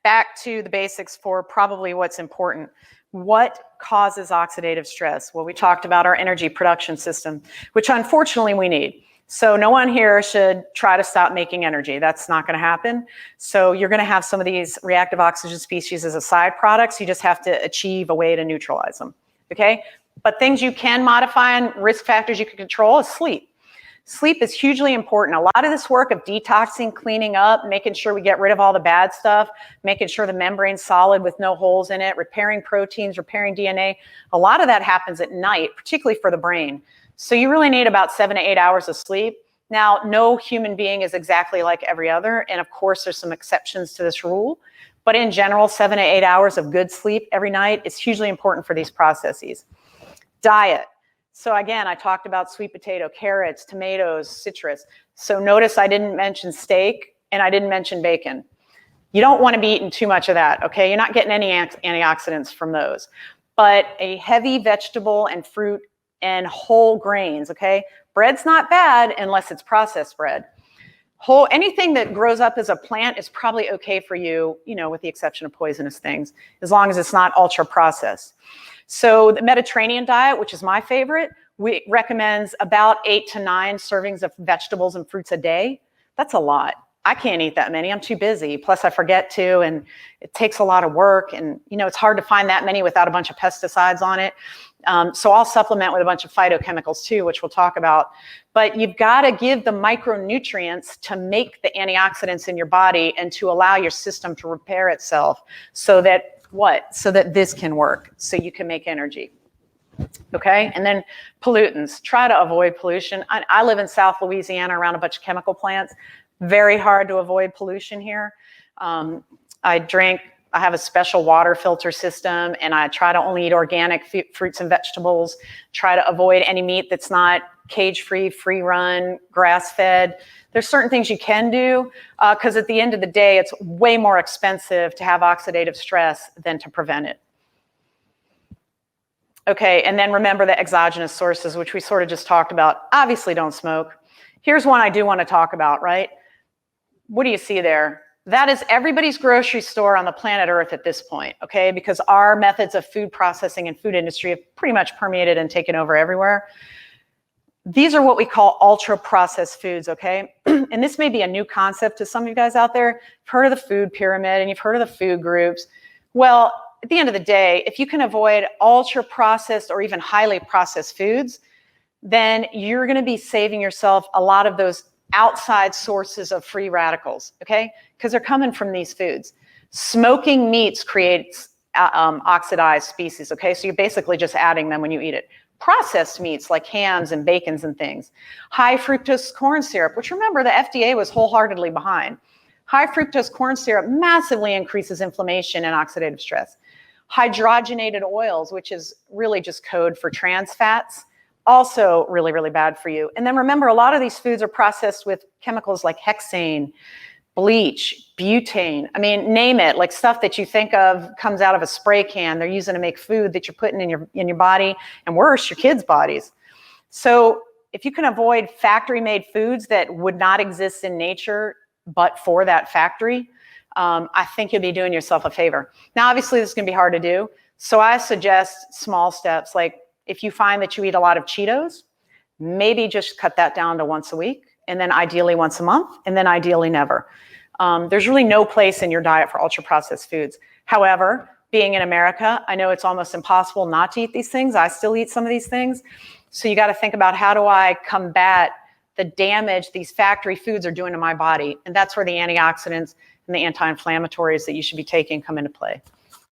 back to the basics for probably what's important. What causes oxidative stress? Well, we talked about our energy production system, which unfortunately we need. So no one here should try to stop making energy. That's not going to happen. So you're going to have some of these reactive oxygen species as a side products. You just have to achieve a way to neutralize them, okay? But things you can modify and risk factors you can control is sleep. Sleep is hugely important. A lot of this work of detoxing, cleaning up, making sure we get rid of all the bad stuff, making sure the membrane's solid with no holes in it, repairing proteins, repairing DNA, a lot of that happens at night, particularly for the brain. So you really need about 7 to 8 hours of sleep. Now, no human being is exactly like every other, and of course there's some exceptions to this rule, but in general, 7 to 8 hours of good sleep every night is hugely important for these processes. Diet. So again, I talked about sweet potato, carrots, tomatoes, citrus. So notice I didn't mention steak and I didn't mention bacon. You don't want to be eating too much of that, okay? You're not getting any antioxidants from those. But a heavy vegetable and fruit and whole grains, okay? Bread's not bad unless it's processed bread. Anything that grows up as a plant is probably okay for you, you know, with the exception of poisonous things, as long as it's not ultra processed. So the Mediterranean diet, which is my favorite, recommends about 8 to 9 servings of vegetables and fruits a day. That's a lot. I can't eat that many. I'm too busy. Plus I forget to, and it takes a lot of work. And, you know, it's hard to find that many without a bunch of pesticides on it. So I'll supplement with a bunch of phytochemicals too, which we'll talk about. But you've got to give the micronutrients to make the antioxidants in your body and to allow your system to repair itself so that so that this can work, so you can make energy. Okay, and then pollutants. Try to avoid pollution. I live in South Louisiana around a bunch of chemical plants. Very hard to avoid pollution here. I have a special water filter system, and I try to only eat organic fruits and vegetables. Try to avoid any meat that's not cage-free, free-run, grass-fed. There's certain things you can do because at the end of the day, it's way more expensive to have oxidative stress than to prevent it. Okay, and then remember the exogenous sources, which we sort of just talked about. Obviously, don't smoke. Here's one I do want to talk about, right? What do you see there? That is everybody's grocery store on the planet Earth at this point, okay? Because our methods of food processing and food industry have pretty much permeated and taken over everywhere. These are what we call ultra-processed foods, okay? And this may be a new concept to some of you guys out there. You've heard of the food pyramid and you've heard of the food groups. Well, at the end of the day, if you can avoid ultra-processed or even highly processed foods, then you're gonna be saving yourself a lot of those outside sources of free radicals, okay? Because they're coming from these foods. Smoking meats creates oxidized species, okay? So you're basically just adding them when you eat it. Processed meats like hams and bacons and things. High fructose corn syrup, which remember the FDA was wholeheartedly behind. High fructose corn syrup massively increases inflammation and oxidative stress. Hydrogenated oils, which is really just code for trans fats, also really, really bad for you. And then remember, a lot of these foods are processed with chemicals like hexane, bleach, butane. I mean, name it, like stuff that you think of comes out of a spray can. They're using to make food that you're putting in your body, and worse, your kids' bodies. So if you can avoid factory-made foods that would not exist in nature but for that factory, I think you'll be doing yourself a favor. Now, obviously, this is going to be hard to do. So I suggest small steps. Like if you find that you eat a lot of Cheetos, maybe just cut that down to once a week, and then ideally once a month, and then ideally never. There's really no place in your diet for ultra-processed foods. However, being in America, I know it's almost impossible not to eat these things. I still eat some of these things. So you got to think about, how do I combat the damage these factory foods are doing to my body? And that's where the antioxidants and the anti-inflammatories that you should be taking come into play.